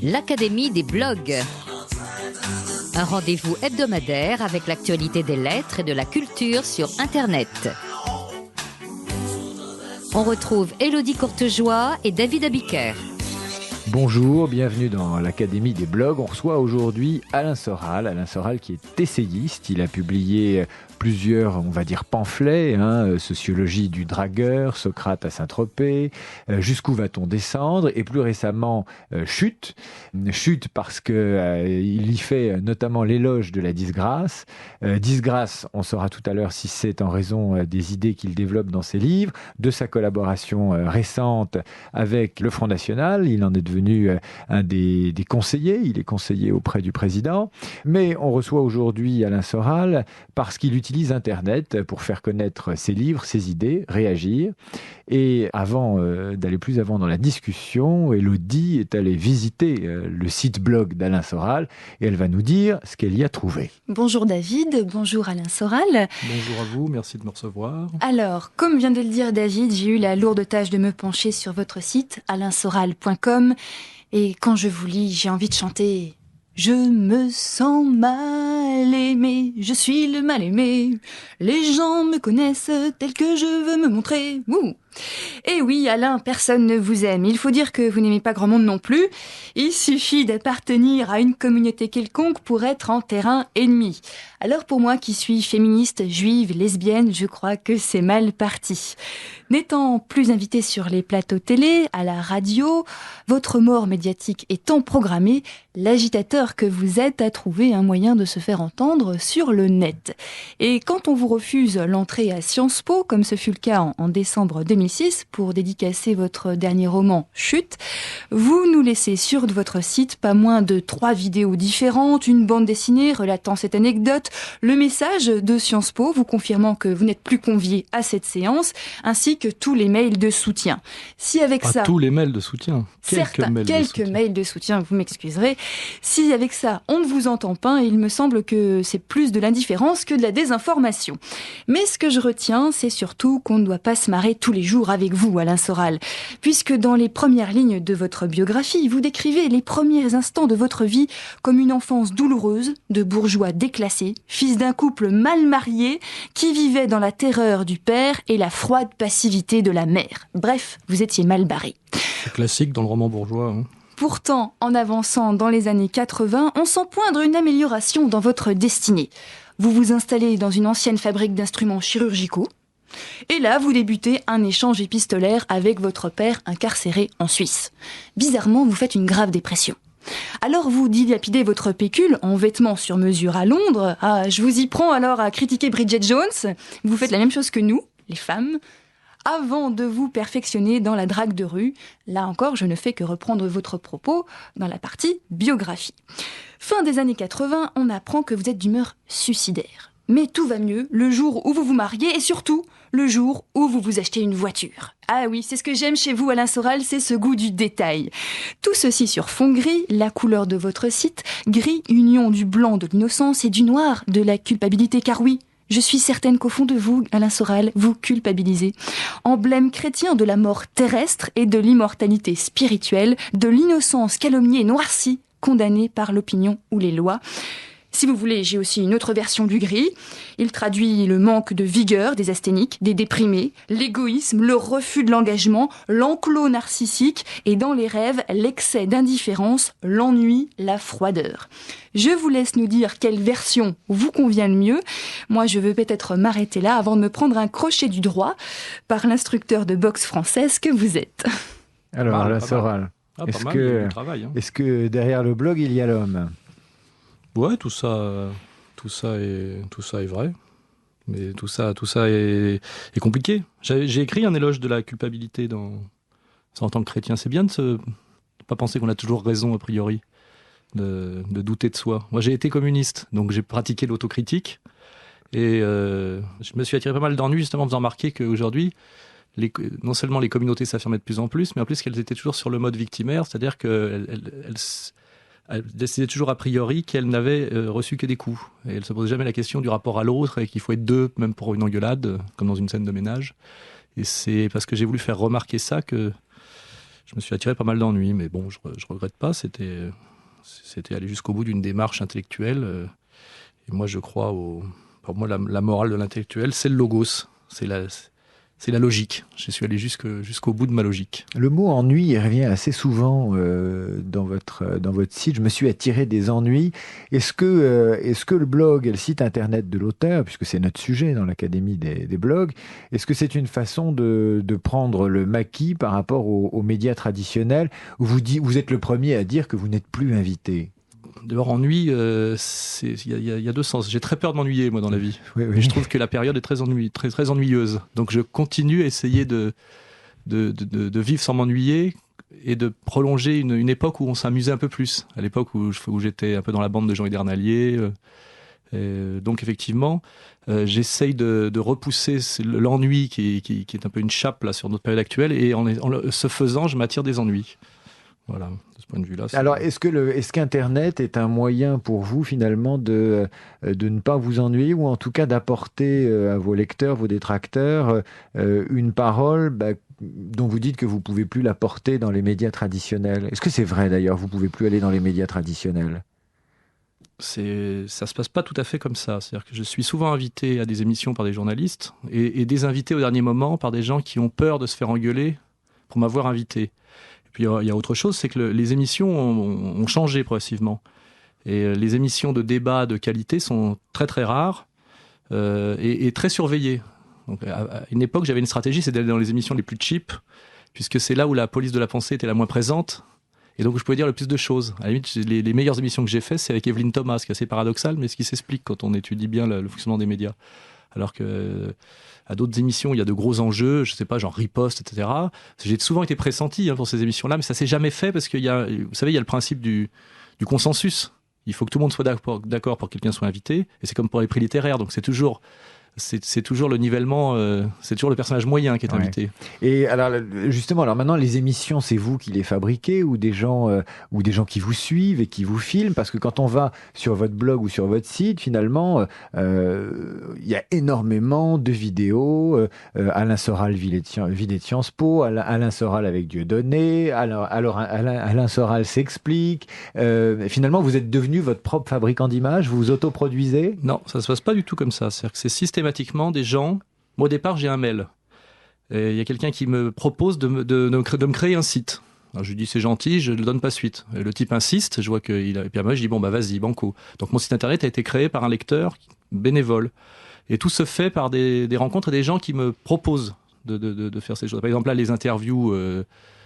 l'Académie des blogs. Un rendez-vous hebdomadaire avec l'actualité des lettres et de la culture sur Internet. On retrouve Élodie Courtejoie et David Abiker. Bonjour, bienvenue dans l'Académie des blogs. On reçoit aujourd'hui Alain Soral. Alain Soral qui est essayiste. Il a publié plusieurs, on va dire, pamphlets, Sociologie du dragueur, Socrate à Saint-Tropez, Jusqu'où va-t-on descendre, et plus récemment Chute. Chute parce que il y fait notamment l'éloge de la disgrâce. Disgrâce, on saura tout à l'heure si c'est en raison des idées qu'il développe dans ses livres, de sa collaboration récente avec le Front National. Il en est devenu un des conseillers. Il est conseiller auprès du président. Mais on reçoit aujourd'hui Alain Soral parce qu'il utilise Internet pour faire connaître ses livres, ses idées, réagir. Et avant d'aller plus avant dans la discussion, Élodie est allée visiter le site blog d'Alain Soral et elle va nous dire ce qu'elle y a trouvé. Bonjour David, bonjour Alain Soral. Bonjour à vous, merci de me recevoir. Alors, comme vient de le dire David, j'ai eu la lourde tâche de me pencher sur votre site, alainsoral.com. Et quand je vous lis, j'ai envie de chanter... Je me sens mal aimé, je suis le mal aimé. Les gens me connaissent tel que je veux me montrer. Wouh. Et oui, Alain, personne ne vous aime. Il faut dire que vous n'aimez pas grand monde non plus. Il suffit d'appartenir à une communauté quelconque pour être en terrain ennemi. Alors pour moi qui suis féministe, juive, lesbienne, je crois que c'est mal parti. N'étant plus invité sur les plateaux télé, à la radio, votre mort médiatique étant programmée, l'agitateur que vous êtes a trouvé un moyen de se faire entendre sur le net. Et quand on vous refuse l'entrée à Sciences Po, comme ce fut le cas en décembre 2006, pour dédicacer votre dernier roman Chute, vous nous laissez sur votre site pas moins de 3 vidéos différentes, une bande dessinée relatant cette anecdote, le message de Sciences Po vous confirmant que vous n'êtes plus convié à cette séance, ainsi que tous les mails de soutien. Si avec ça... tous les mails de soutien. Quelques mails de soutien, vous m'excuserez. Si avec ça, on ne vous entend pas, il me semble que c'est plus de l'indifférence que de la désinformation. Mais ce que je retiens, c'est surtout qu'on ne doit pas se marrer tous les jours avec vous, Alain Soral. Puisque dans les premières lignes de votre biographie, vous décrivez les premiers instants de votre vie comme une enfance douloureuse, de bourgeois déclassés, fils d'un couple mal marié, qui vivait dans la terreur du père et la froide passivité de la mère. Bref, vous étiez mal barré. C'est classique dans le roman bourgeois. Pourtant, en avançant dans les années 80, on sent poindre une amélioration dans votre destinée. Vous vous installez dans une ancienne fabrique d'instruments chirurgicaux. Et là, vous débutez un échange épistolaire avec votre père incarcéré en Suisse. Bizarrement, vous faites une grave dépression. Alors vous dilapidez votre pécule en vêtements sur mesure à Londres. Ah, je vous y prends alors à critiquer Bridget Jones. Vous faites la même chose que nous, les femmes, avant de vous perfectionner dans la drague de rue. Là encore, je ne fais que reprendre votre propos dans la partie biographie. Fin des années 80, on apprend que vous êtes d'humeur suicidaire. Mais tout va mieux le jour où vous vous mariez et surtout le jour où vous vous achetez une voiture. Ah oui, c'est ce que j'aime chez vous, Alain Soral, c'est ce goût du détail. Tout ceci sur fond gris, la couleur de votre site, gris, union du blanc de l'innocence et du noir de la culpabilité, car oui, je suis certaine qu'au fond de vous, Alain Soral, vous culpabilisez. Emblème chrétien de la mort terrestre et de l'immortalité spirituelle, de l'innocence calomniée et noircie, condamnée par l'opinion ou les lois. Si vous voulez, j'ai aussi une autre version du gris. Il traduit le manque de vigueur des asthéniques, des déprimés, l'égoïsme, le refus de l'engagement, l'enclos narcissique et dans les rêves, l'excès d'indifférence, l'ennui, la froideur. Je vous laisse nous dire quelle version vous convient le mieux. Moi, je veux peut-être m'arrêter là avant de me prendre un crochet du droit par l'instructeur de boxe française que vous êtes. Alors, Alain Soral, est-ce que derrière le blog, il y a l'homme ? Ouais, tout ça est vrai. Mais tout ça est compliqué. J'ai écrit un éloge de la culpabilité en tant que chrétien. C'est bien de pas penser qu'on a toujours raison a priori, de douter de soi. Moi, j'ai été communiste, donc j'ai pratiqué l'autocritique et je me suis attiré pas mal d'ennuis justement en faisant remarquer qu'aujourd'hui, non seulement les communautés s'affirmaient de plus en plus, mais en plus qu'elles étaient toujours sur le mode victimaire, c'est-à-dire qu'elles elle décidait toujours a priori qu'elle n'avait reçu que des coups. Et elle ne se posait jamais la question du rapport à l'autre et qu'il faut être deux, même pour une engueulade, comme dans une scène de ménage. Et c'est parce que j'ai voulu faire remarquer ça que je me suis attiré pas mal d'ennuis, mais bon, je regrette pas. C'était aller jusqu'au bout d'une démarche intellectuelle. Et moi, je crois pour moi, la morale de l'intellectuel, c'est le logos, c'est la logique. Je suis allé jusqu'au bout de ma logique. Le mot ennui il revient assez souvent dans votre site. Je me suis attiré des ennuis. Est-ce que le blog et le site internet de l'auteur, puisque c'est notre sujet dans l'Académie des blogs, est-ce que c'est une façon de prendre le maquis par rapport aux médias traditionnels où vous êtes le premier à dire que vous n'êtes plus invité? D'abord, ennui, il y a deux sens. J'ai très peur de m'ennuyer, moi, dans la vie. Oui. Je trouve que la période est très ennuyeuse. Donc, je continue à essayer de vivre sans m'ennuyer et de prolonger une époque où on s'amusait un peu plus. À l'époque où j'étais un peu dans la bande de Jean Hidernalier. Donc, effectivement, j'essaye de repousser l'ennui qui est un peu une chape là, sur notre période actuelle. Et ce faisant, je m'attire des ennuis. Voilà, de ce point de vue-là. Alors, est-ce qu'Internet est un moyen pour vous, finalement, de ne pas vous ennuyer ou en tout cas d'apporter à vos lecteurs, vos détracteurs, une parole dont vous dites que vous ne pouvez plus la porter dans les médias traditionnels? Est-ce que c'est vrai, d'ailleurs, vous ne pouvez plus aller dans les médias traditionnels? Ça se passe pas tout à fait comme ça. C'est-à-dire que je suis souvent invité à des émissions par des journalistes et désinvité au dernier moment par des gens qui ont peur de se faire engueuler pour m'avoir invité. Puis il y a autre chose, c'est que les émissions ont changé progressivement. Et les émissions de débat de qualité sont très très rares et très surveillées. Donc, à une époque, j'avais une stratégie, c'est d'aller dans les émissions les plus cheap, puisque c'est là où la police de la pensée était la moins présente, et donc je pouvais dire le plus de choses. À la limite, les meilleures émissions que j'ai faites, c'est avec Evelyne Thomas, ce qui est assez paradoxal, mais ce qui s'explique quand on étudie bien le fonctionnement des médias. Alors que à d'autres émissions, il y a de gros enjeux, je sais pas, genre riposte, etc. J'ai souvent été pressenti pour ces émissions-là, mais ça s'est jamais fait parce qu'il y a, vous savez, il y a le principe du consensus. Il faut que tout le monde soit d'accord pour que quelqu'un soit invité, et c'est comme pour les prix littéraires, donc c'est toujours le nivellement, c'est toujours le personnage moyen qui est invité. Et alors justement, maintenant les émissions, c'est vous qui les fabriquez ou des gens qui vous suivent et qui vous filment? Parce que quand on va sur votre blog ou sur votre site, finalement, il y a énormément de vidéos. Alain Soral, vie de Sciences Po, Alain Soral avec Dieudonné, alors Alain Soral s'explique. Finalement, vous êtes devenu votre propre fabricant d'images, vous vous autoproduisez? Non, ça se passe pas du tout comme ça. C'est-à-dire que c'est systématiquement des gens. Moi, au départ, j'ai un mail. Il y a quelqu'un qui me propose de me créer un site. Alors, je lui dis c'est gentil, je ne le donne pas suite. Et le type insiste, je vois qu'il a. Et puis moi, je dis bon bah vas-y, banco. Donc mon site internet a été créé par un lecteur bénévole. Et tout se fait par des rencontres et des gens qui me proposent de faire ces choses. Par exemple là, les interviews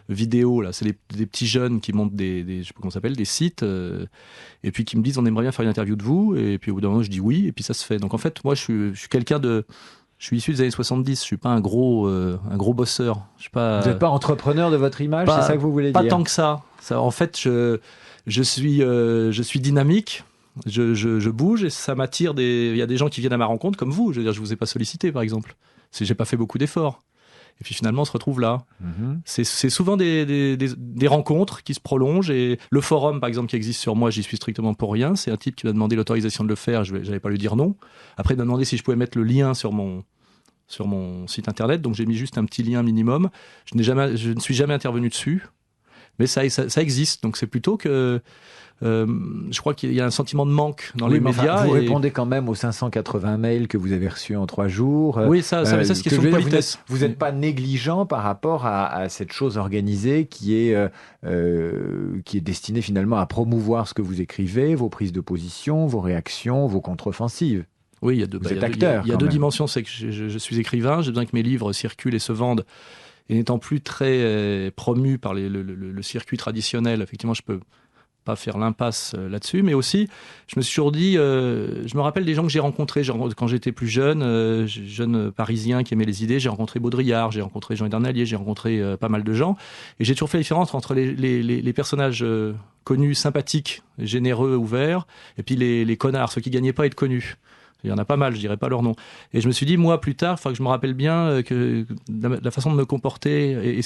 vidéo, là, c'est des petits jeunes qui montent je sais pas comment ça s'appelle, des sites, et puis qui me disent on aimerait bien faire une interview de vous, et puis au bout d'un moment je dis oui, et puis ça se fait. Donc en fait, moi je suis quelqu'un je suis issu des années 70, je suis pas un gros bosseur. Je suis pas. Vous n'êtes pas entrepreneur de votre image, c'est ça que vous voulez dire? Pas tant que ça. En fait, je suis dynamique. Je bouge et ça m'attire il y a des gens qui viennent à ma rencontre comme vous. Je veux dire, je vous ai pas sollicité par exemple. J'ai pas fait beaucoup d'efforts. Et puis finalement, on se retrouve là. Mm-hmm. C'est souvent des rencontres qui se prolongent. Et le forum, par exemple, qui existe sur moi, j'y suis strictement pour rien. C'est un type qui m'a demandé l'autorisation de le faire. Je n'allais pas lui dire non. Après, il m'a demandé si je pouvais mettre le lien sur mon site internet. Donc j'ai mis juste un petit lien minimum. Je ne suis jamais intervenu dessus. Mais ça existe. Donc c'est plutôt que... je crois qu'il y a un sentiment de manque dans les médias. Vous répondez quand même aux 580 mails que vous avez reçus en 3 jours. Oui, ça c'est question de politesse. Vous n'êtes pas négligent par rapport à cette chose organisée qui est destinée finalement à promouvoir ce que vous écrivez, vos prises de position, vos réactions, vos contre-offensives. Oui, il y a deux dimensions. C'est que je suis écrivain, j'ai besoin que mes livres circulent et se vendent. Et n'étant plus très promu par le circuit traditionnel, effectivement, je peux pas faire l'impasse là-dessus, mais aussi je me suis toujours dit, je me rappelle des gens que j'ai rencontrés quand j'étais plus jeune parisien qui aimait les idées. J'ai rencontré Baudrillard, j'ai rencontré Jean Hidernalier, j'ai rencontré pas mal de gens, et j'ai toujours fait la différence entre les personnages connus, sympathiques, généreux, ouverts, et puis les connards, ceux qui gagnaient pas à être connus. Il y en a pas mal, je dirais pas leur nom. Et je me suis dit, moi, plus tard, il faut que je me rappelle bien que la façon de me comporter.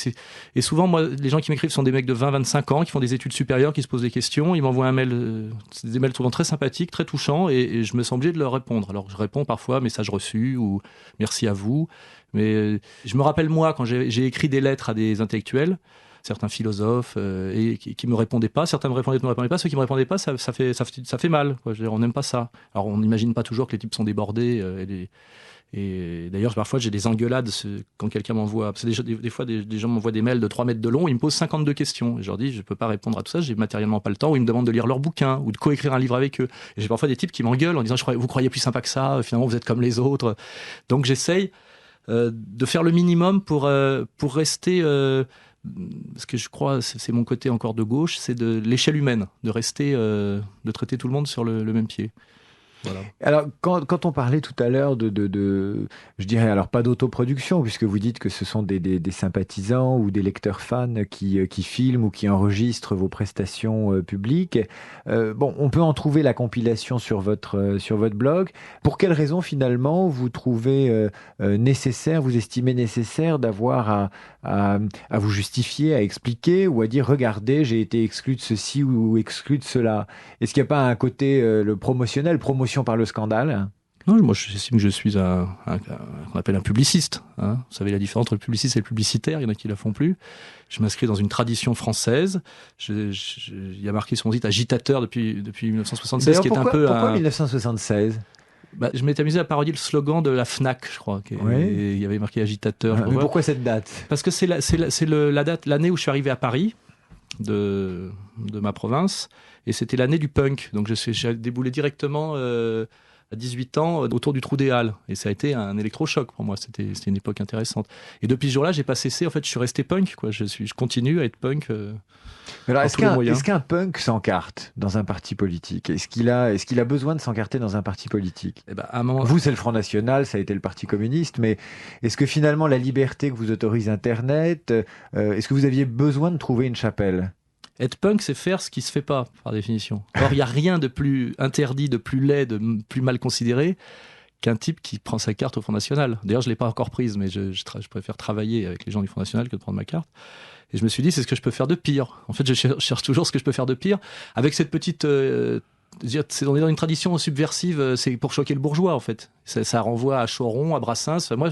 Et souvent, moi, les gens qui m'écrivent sont des mecs de 20-25 ans, qui font des études supérieures, qui se posent des questions. Ils m'envoient un mail, c'est des mails souvent très sympathiques, très touchants, et je me sens obligé de leur répondre. Alors, je réponds parfois, message reçu, ou merci à vous. Mais je me rappelle, moi, quand j'ai écrit des lettres à des intellectuels, certains philosophes, et qui me répondaient pas. Certains me répondaient pas. Ceux qui me répondaient pas, ça fait mal, quoi. Je veux dire, on n'aime pas ça. Alors, on n'imagine pas toujours que les types sont débordés, et d'ailleurs, parfois, j'ai des engueulades quand quelqu'un m'envoie. Parce que des fois, des gens m'envoient des mails de 3 mètres de long, ils me posent 52 questions. Et je leur dis, je peux pas répondre à tout ça, j'ai matériellement pas le temps. Ou ils me demandent de lire leur bouquin, ou de coécrire un livre avec eux. Et j'ai parfois des types qui m'engueulent en disant, vous croyez plus sympa que ça, finalement, vous êtes comme les autres. Donc, j'essaye de faire le minimum pour rester. Ce que je crois, c'est mon côté encore de gauche, c'est de l'échelle humaine, de rester, de traiter tout le monde sur le même pied. Voilà. Alors, quand on parlait tout à l'heure je dirais alors pas d'autoproduction, puisque vous dites que ce sont des sympathisants ou des lecteurs fans qui filment ou qui enregistrent vos prestations publiques. Bon, on peut en trouver la compilation sur votre blog. Pour quelles raisons finalement vous trouvez nécessaire, vous estimez nécessaire d'avoir à vous justifier, à expliquer ou à dire regardez, j'ai été exclu de ceci ou exclu de cela? Est-ce qu'il n'y a pas un côté le promotionnel, promotion par le scandale? Non, moi j'estime que je suis qu'on appelle un publiciste. Hein. Vous savez la différence entre le publiciste et le publicitaire, il y en a qui la font plus. Je m'inscris dans une tradition française. Il y a marqué sur mon site agitateur depuis 1976, d'ailleurs, qui est un peu pourquoi 1976? Je m'étais amusé à parodier le slogan de la Fnac, je crois. Il y avait marqué agitateur. Mais pourquoi cette date? Parce que c'est la date, l'année où je suis arrivé à Paris, de ma province, et c'était l'année du punk. Donc j'ai déboulé directement à 18 ans autour du Trou des Halles, et ça a été un électrochoc pour moi. C'était une époque intéressante. Et depuis ce jour-là, j'ai pas cessé. En fait, je suis resté punk, quoi. Je continue à être punk. Alors, est-ce qu'un punk s'encarte dans un parti politique? Est-ce qu'il a besoin de s'encarter dans un parti politique? À un moment... Vous, c'est le Front National, ça a été le Parti communiste, mais est-ce que finalement la liberté que vous autorise Internet, est-ce que vous aviez besoin de trouver une chapelle? Être punk, c'est faire ce qui se fait pas, par définition. Or, il n'y a rien de plus interdit, de plus laid, de plus mal considéré qu'un type qui prend sa carte au Front National. D'ailleurs, je ne l'ai pas encore prise, mais je préfère travailler avec les gens du Front National que de prendre ma carte. Et je me suis dit, c'est ce que je peux faire de pire. En fait, je cherche toujours ce que je peux faire de pire, avec cette petite... on est dans une tradition subversive, c'est pour choquer le bourgeois, en fait. Ça renvoie à Choron, à Brassens. Moi,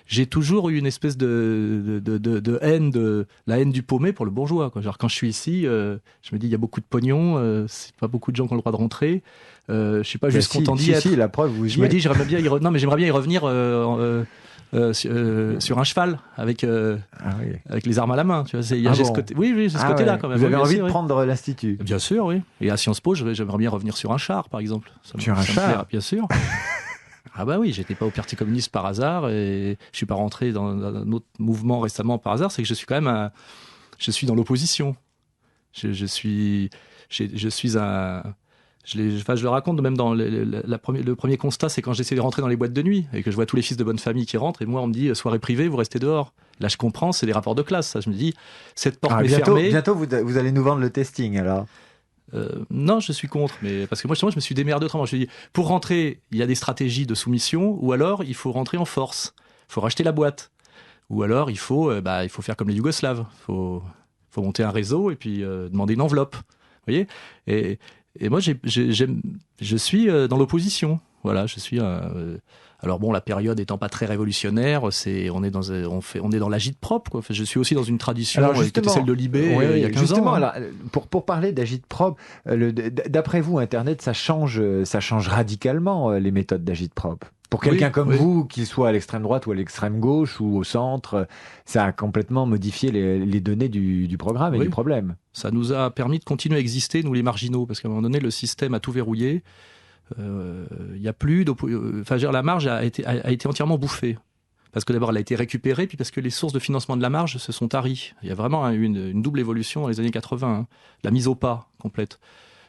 j'ai toujours eu une espèce de haine, la haine du paumé pour le bourgeois, quoi. Genre, quand je suis ici, je me dis, il y a beaucoup de pognon, c'est pas beaucoup de gens qui ont le droit de rentrer. Je suis pas juste content d'y être. Si, la preuve, vous y je me êtes. dis, j'aimerais bien y revenir sur un cheval avec les armes à la main. Tu vois, j'ai ce côté. Oui, c'est ce côté-là quand même. Vous avez envie sûr, de prendre l'Institut? Bien sûr, oui. Et à Sciences Po, j'aimerais bien revenir sur un char, par exemple. Sur un char, bien sûr. Ah bah oui, j'étais pas au Parti communiste par hasard, et je suis pas rentré dans un autre mouvement récemment par hasard. C'est que je suis quand même je suis dans l'opposition. Je le raconte même dans le premier constat, c'est quand j'essaie de rentrer dans les boîtes de nuit et que je vois tous les fils de bonne famille qui rentrent, et moi on me dit soirée privée, vous restez dehors. Là je comprends, c'est des rapports de classe. Ça, je me dis, cette porte m'est fermée. Bientôt vous allez nous vendre le testing alors. Non, je suis contre, mais parce que moi, justement, je me suis démerdé autrement. Je me suis dit, pour rentrer, il y a des stratégies de soumission, ou alors il faut rentrer en force. Il faut racheter la boîte. Ou alors il faut faire comme les Yougoslaves. Il faut monter un réseau et puis demander une enveloppe. Vous voyez ? Et moi, je suis dans l'opposition. Voilà, je suis. Alors bon, la période étant pas très révolutionnaire, on est dans l'agite-propre, quoi. Enfin, je suis aussi dans une tradition qui était celle de Libé il y a 15 ans. Alors, pour parler d'agite-propre, d'après vous, Internet, ça change radicalement les méthodes d'agite-propre. Pour quelqu'un comme vous, qu'il soit à l'extrême droite ou à l'extrême gauche ou au centre, ça a complètement modifié les données du programme et du problème. Ça nous a permis de continuer à exister, nous les marginaux, parce qu'à un moment donné, le système a tout verrouillé. Il y a plus la marge a été entièrement bouffée, parce que d'abord elle a été récupérée, puis parce que les sources de financement de la marge se sont taries. Il y a vraiment une double évolution dans les années 80, la mise au pas complète.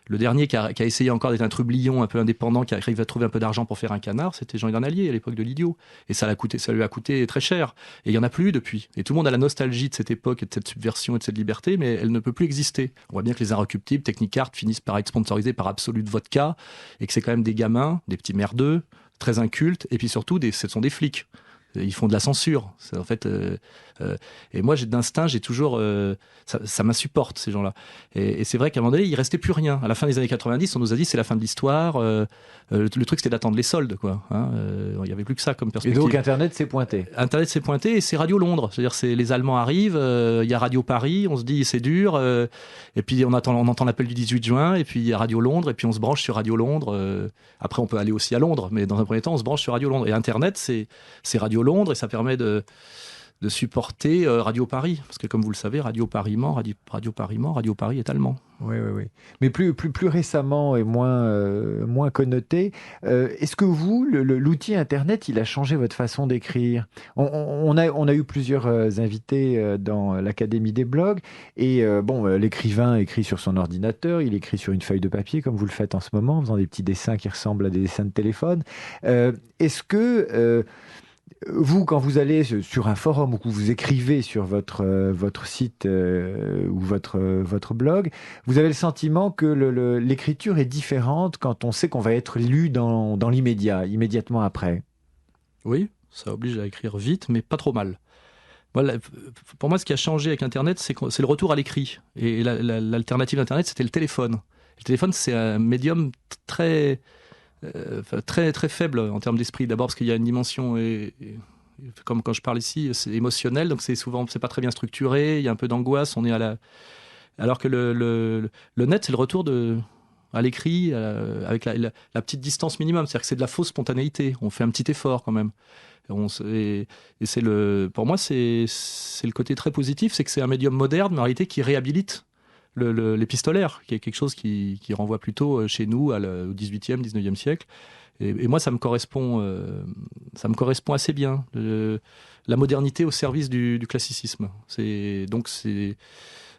Le dernier qui a essayé encore d'être un trublion un peu indépendant, qui arrive à trouver un peu d'argent pour faire un canard, c'était Jean Hernalier à l'époque de l'Idiot. Et ça lui a coûté très cher. Et il n'y en a plus eu depuis. Et tout le monde a la nostalgie de cette époque et de cette subversion et de cette liberté, mais elle ne peut plus exister. On voit bien que les Inrecuptibles, Technicart finissent par être sponsorisés par Absolute Vodka, et que c'est quand même des gamins, des petits merdeux, très incultes, et puis surtout, ce sont des flics. ils font de la censure. C'est, en fait, et moi, d'instinct, j'ai toujours, ça m'insupporte ces gens-là. Et c'est vrai qu'à un moment donné, il restait plus rien. À la fin des années 90, on nous a dit c'est la fin de l'histoire. Le truc, c'était d'attendre les soldes, quoi. Hein, il y avait plus que ça comme Et perspective. donc Internet s'est pointé. Internet s'est pointé et c'est Radio Londres. C'est-à-dire, les Allemands arrivent, il y a Radio Paris, on se dit c'est dur, et puis on entend l'appel du 18 juin, et puis il y a Radio Londres, et puis on se branche sur Radio Londres. Après, on peut aller aussi à Londres, mais dans un premier temps, on se branche sur Radio Londres. Et Internet, c'est Radio Londres, et ça permet de supporter Radio Paris. Parce que comme vous le savez, Radio Paris ment, Radio Paris ment, Radio Paris est allemand. Oui. Mais plus récemment et moins connoté, est-ce que vous, l'outil Internet, il a changé votre façon d'écrire ? On a eu plusieurs invités dans l'Académie des blogs, et l'écrivain écrit sur son ordinateur, il écrit sur une feuille de papier, comme vous le faites en ce moment, en faisant des petits dessins qui ressemblent à des dessins de téléphone. Est-ce que... vous, quand vous allez sur un forum ou que vous écrivez sur votre site ou votre blog, vous avez le sentiment que l'écriture est différente quand on sait qu'on va être lu dans l'immédiat, immédiatement après? Oui, ça oblige à écrire vite, mais pas trop mal. Voilà, pour moi, ce qui a changé avec Internet, c'est le retour à l'écrit. Et l'alternative d'Internet, c'était le téléphone. Le téléphone, c'est un médium très très faible en termes d'esprit. D'abord parce qu'il y a une dimension, comme quand je parle ici, c'est émotionnel, donc c'est pas très bien structuré, il y a un peu d'angoisse, on est alors que le net, c'est le retour à l'écrit, avec la petite distance minimum, c'est-à-dire que c'est de la fausse spontanéité, on fait un petit effort quand même. Et pour moi, c'est le côté très positif, c'est que c'est un médium moderne, mais en réalité qui réhabilite l'épistolaire, qui est quelque chose qui renvoie plutôt chez nous au 18e, 19e siècle. Et moi, ça me correspond assez bien. La modernité au service du classicisme.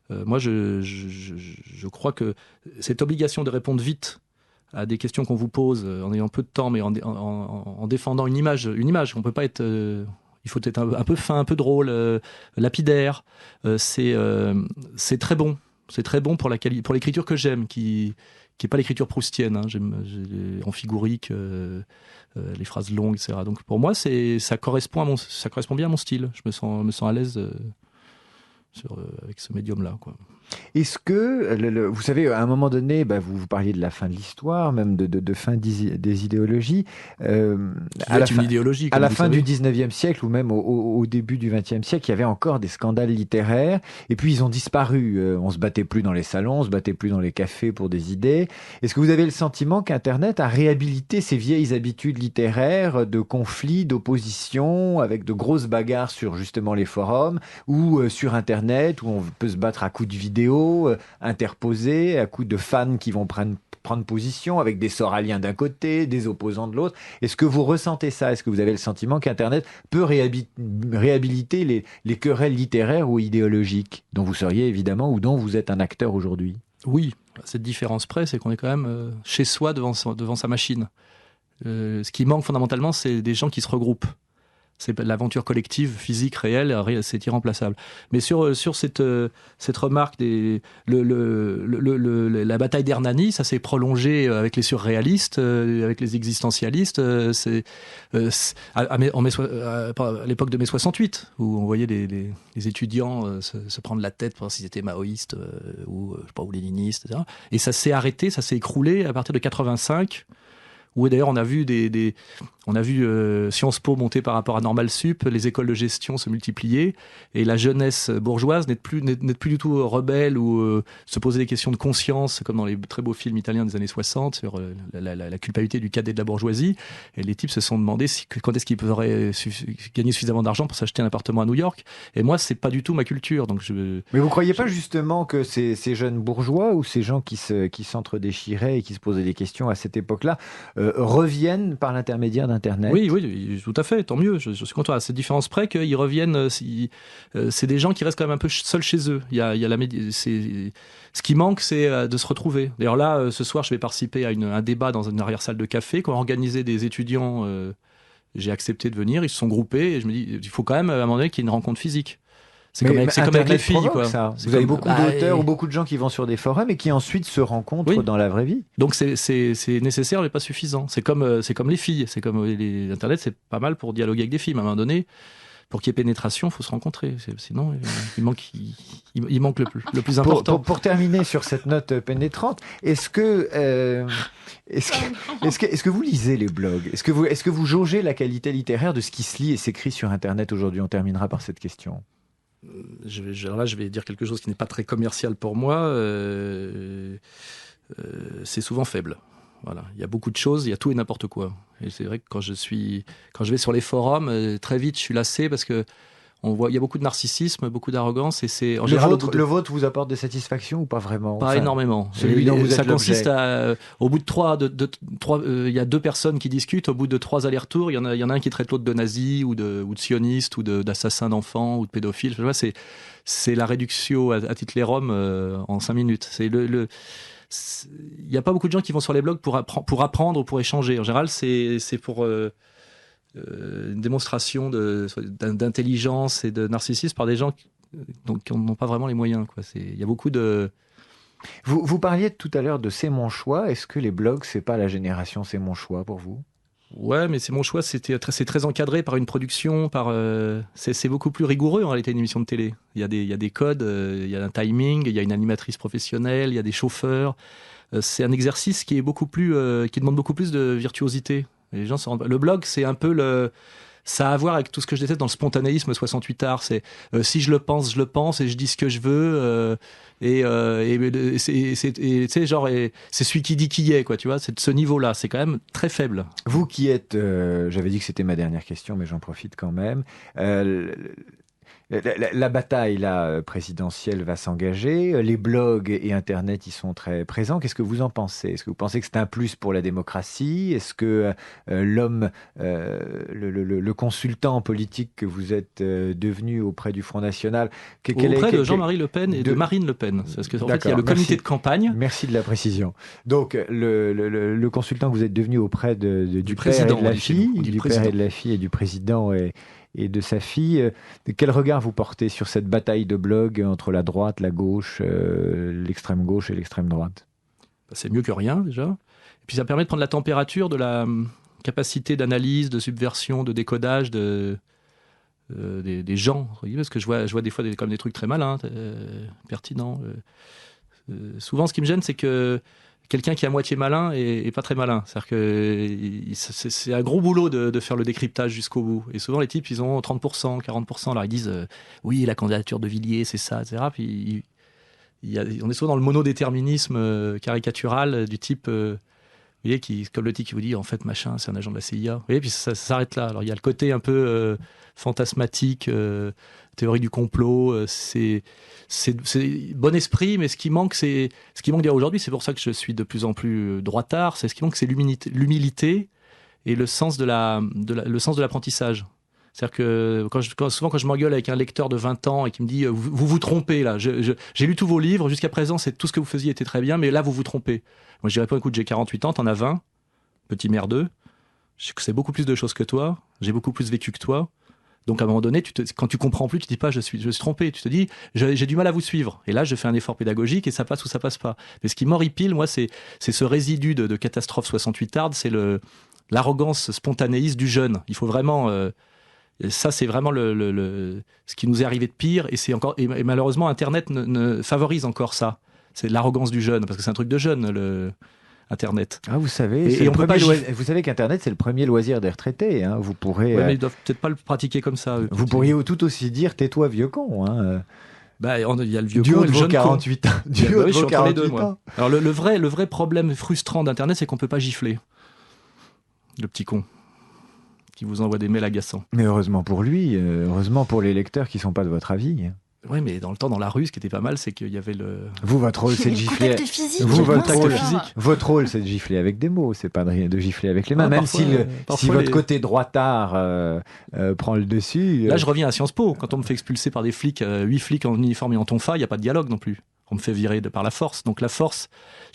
Moi, je crois que cette obligation de répondre vite à des questions qu'on vous pose en ayant peu de temps, mais en défendant une image, on peut pas être... il faut être un peu fin, un peu drôle, lapidaire. C'est très bon. C'est très bon pour l'écriture que j'aime, qui est pas l'écriture proustienne. Hein. J'aime amphigorique, les phrases longues, etc. Donc pour moi, ça correspond bien à mon style. Je me sens à l'aise avec ce médium-là, quoi. Est-ce que, vous savez, à un moment donné, vous parliez de la fin de l'histoire, même de fin des idéologies. À la fin du 19e siècle ou même au début du 20e siècle, il y avait encore des scandales littéraires, et puis ils ont disparu. On se battait plus dans les salons, on se battait plus dans les cafés pour des idées. Est-ce que vous avez le sentiment qu'Internet a réhabilité ces vieilles habitudes littéraires de conflits, d'opposition, avec de grosses bagarres sur justement les forums, ou sur Internet, où on peut se battre à coups de vidéos interposées, à coups de fans qui vont prendre position, avec des soraliens d'un côté, des opposants de l'autre. Est-ce que vous ressentez ça? Est-ce que vous avez le sentiment qu'Internet peut réhabiliter les querelles littéraires ou idéologiques, dont vous seriez évidemment, ou dont vous êtes un acteur aujourd'hui? Oui, cette différence près, c'est qu'on est quand même chez soi devant sa machine. Ce qui manque fondamentalement, c'est des gens qui se regroupent. C'est l'aventure collective, physique, réelle, c'est irremplaçable. Mais sur cette remarque la bataille d'Hernani, ça s'est prolongé avec les surréalistes, avec les existentialistes. À l'époque de mai 68, où on voyait les étudiants se prendre la tête pour voir s'ils étaient maoïstes ou léninistes, etc. Et ça s'est arrêté, ça s'est écroulé à partir de 85. Où d'ailleurs on a vu Sciences Po monter par rapport à Normal Sup, les écoles de gestion se multiplier, et la jeunesse bourgeoise n'est plus du tout rebelle ou se poser des questions de conscience, comme dans les très beaux films italiens des années 60 sur la culpabilité du cadet de la bourgeoisie. Et les types se sont demandé quand est-ce qu'ils pourraient gagner suffisamment d'argent pour s'acheter un appartement à New York. Et moi, c'est pas du tout ma culture. Mais vous croyez pas justement que ces jeunes bourgeois ou ces gens qui s'entre-déchiraient et qui se posaient des questions à cette époque-là reviennent par l'intermédiaire d'Internet? Oui, tout à fait, tant mieux. Je suis content à cette différence près qu'ils reviennent. C'est des gens qui restent quand même un peu seuls chez eux. Ce qui manque, c'est de se retrouver. D'ailleurs là, ce soir, je vais participer à un débat dans une arrière-salle de café qu'ont organisé des étudiants. J'ai accepté de venir, ils se sont groupés et je me dis, il faut quand même à un moment donné qu'il y ait une rencontre physique. C'est comme avec les Internet filles, provoque quoi. ça. C'est Vous avez comme- beaucoup bah, d'auteurs ou beaucoup de gens qui vont sur des forums et qui ensuite se rencontrent Oui. dans la vraie vie. Donc c'est nécessaire mais pas suffisant. C'est comme les filles, c'est comme Internet, c'est pas mal pour dialoguer avec des filles. Mais à un moment donné, pour qu'il y ait pénétration, il faut se rencontrer. Sinon, il manque le plus important. Pour terminer sur cette note pénétrante, est-ce que vous lisez les blogs ? Est-ce que vous jaugez la qualité littéraire de ce qui se lit et s'écrit sur Internet aujourd'hui ? On terminera par cette question. Je vais dire quelque chose qui n'est pas très commercial pour moi. C'est souvent faible. Voilà. Il y a beaucoup de choses, il y a tout et n'importe quoi. Et c'est vrai que quand je vais sur les forums, très vite, je suis lassé parce que il y a beaucoup de narcissisme, beaucoup d'arrogance, et c'est en général Le vôtre vous apporte des satisfactions ou pas vraiment ? pas énormément. Celui dont vous Ça êtes consiste l'objet. au bout de trois, il y a deux personnes qui discutent. Au bout de 3 allers-retours, il y en a un qui traite l'autre de nazi ou de sioniste ou d'assassin d'enfants ou de pédophile. Je vois, c'est la réduction à Hitlerum en 5 minutes. Il n'y a pas beaucoup de gens qui vont sur les blogs pour apprendre ou pour échanger. En général, c'est pour une démonstration d'intelligence et de narcissisme par des gens qui n'ont pas vraiment les moyens, quoi. Il y a beaucoup de... Vous parliez tout à l'heure de C'est mon choix. Est-ce que les blogs, c'est pas la génération C'est mon choix pour vous ? Ouais, mais c'est mon choix, c'est très encadré par une production, c'est beaucoup plus rigoureux en réalité une émission de télé. Il y a des codes, il y a un timing, il y a une animatrice professionnelle, il y a des chauffeurs. C'est un exercice qui demande beaucoup plus de virtuosité. Et les gens le blog, c'est un peu ça a à voir avec tout ce que je déteste dans le spontanéisme 68 art. C'est si je le pense et je dis ce que je veux. C'est genre, c'est celui qui dit qui est, quoi, tu vois. C'est de ce niveau-là, c'est quand même très faible. Vous qui êtes, j'avais dit que c'était ma dernière question, mais j'en profite quand même. La bataille là, présidentielle va s'engager, les blogs et Internet y sont très présents. Qu'est-ce que vous en pensez ? Est-ce que vous pensez que c'est un plus pour la démocratie ? Est-ce que l'homme, le consultant politique que vous êtes devenu auprès du Front National... Auprès de Jean-Marie Le Pen et de Marine Le Pen. Parce qu'en fait, il y a le comité de campagne. Merci de la précision. Donc, le consultant que vous êtes devenu auprès du père et de la fille, du père et de la fille et du président et de sa fille. Quel regard vous portez sur cette bataille de blogs entre la droite, la gauche, l'extrême gauche et l'extrême droite ? C'est mieux que rien, déjà. Et puis ça permet de prendre la température de la capacité d'analyse, de subversion, de décodage des gens. Parce que je vois des fois comme des trucs très malins, pertinents. Souvent, ce qui me gêne, c'est que quelqu'un qui est à moitié malin est pas très malin. C'est-à-dire que c'est un gros boulot de faire le décryptage jusqu'au bout. Et souvent, les types, ils ont 30%, 40%. Alors, ils disent oui, la candidature de Villiers, c'est ça, etc. Puis, on est souvent dans le monodéterminisme caricatural du type... vous voyez, comme le type qui vous dit, en fait, machin, c'est un agent de la CIA. Vous voyez, puis ça s'arrête là. Alors, il y a le côté un peu fantasmatique, théorie du complot, c'est bon esprit, mais ce qui manque aujourd'hui, c'est pour ça que je suis de plus en plus droitard, c'est ce qui manque, c'est l'humilité et le sens de l'apprentissage. C'est-à-dire que souvent quand je m'engueule avec un lecteur de 20 ans et qui me dit vous trompez là, j'ai lu tous vos livres, jusqu'à présent c'est tout ce que vous faisiez était très bien, mais là vous trompez. Moi je dirais pas, écoute, j'ai 48 ans, t'en as 20, petit merdeux, je sais beaucoup plus de choses que toi, j'ai beaucoup plus vécu que toi. Donc à un moment donné, quand tu comprends plus, tu te dis pas je suis trompé, tu te dis j'ai du mal à vous suivre. Et là, je fais un effort pédagogique et ça passe ou ça passe pas. Mais ce qui m'horripile, moi, c'est ce résidu de catastrophe 68 arde, c'est l'arrogance spontanéiste du jeune. Il faut vraiment ça, c'est vraiment ce qui nous est arrivé de pire, et malheureusement Internet ne favorise encore ça. C'est l'arrogance du jeune, parce que c'est un truc de jeune, Internet. Ah, vous savez, vous savez qu'Internet, c'est le premier loisir des retraités. Hein. Vous pourrez. Ouais, mais ils doivent peut-être pas le pratiquer comme ça. Vous pourriez tout aussi dire tais-toi, vieux con. Hein. Bah, il y a le vieux du con haut et de le vos jeune 48 ans. Du haut de vos 48 ans. Alors le vrai problème frustrant d'Internet, c'est qu'on peut pas gifler le petit con qui vous envoie des mails agaçants. Mais heureusement pour lui, heureusement pour les lecteurs qui sont pas de votre avis. Oui, mais dans la rue, ce qui était pas mal, c'est qu'il y avait Vous, votre rôle, c'est de gifler. Contact physique. Votre rôle, c'est de gifler avec des mots, c'est pas de gifler avec les mains. Même si votre côté droitard prend le dessus. Là, je reviens à Sciences Po. Quand on me fait expulser par des flics, 8 flics en uniforme et en tonfa, il n'y a pas de dialogue non plus. On me fait virer par la force. Donc la force,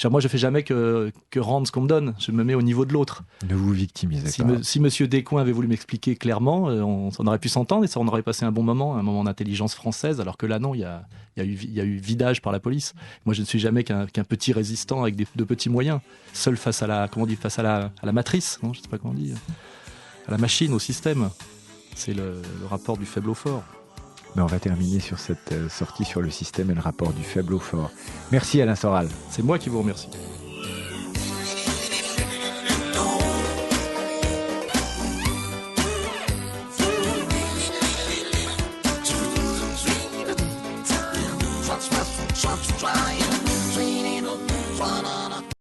moi je fais jamais que rendre ce qu'on me donne. Je me mets au niveau de l'autre. Ne vous victimisez pas. Si Monsieur Descoings avait voulu m'expliquer clairement, on aurait pu s'entendre et on aurait passé un bon moment, un moment d'intelligence française. Alors que là non, il y a eu vidage par la police. Moi je ne suis jamais qu'un petit résistant avec de petits moyens, seul face à la matrice. Non, je sais pas comment on dit, à la machine, au système. C'est le rapport du faible au fort. Mais on va terminer sur cette sortie sur le système et le rapport du faible au fort. Merci Alain Soral. C'est moi qui vous remercie. Try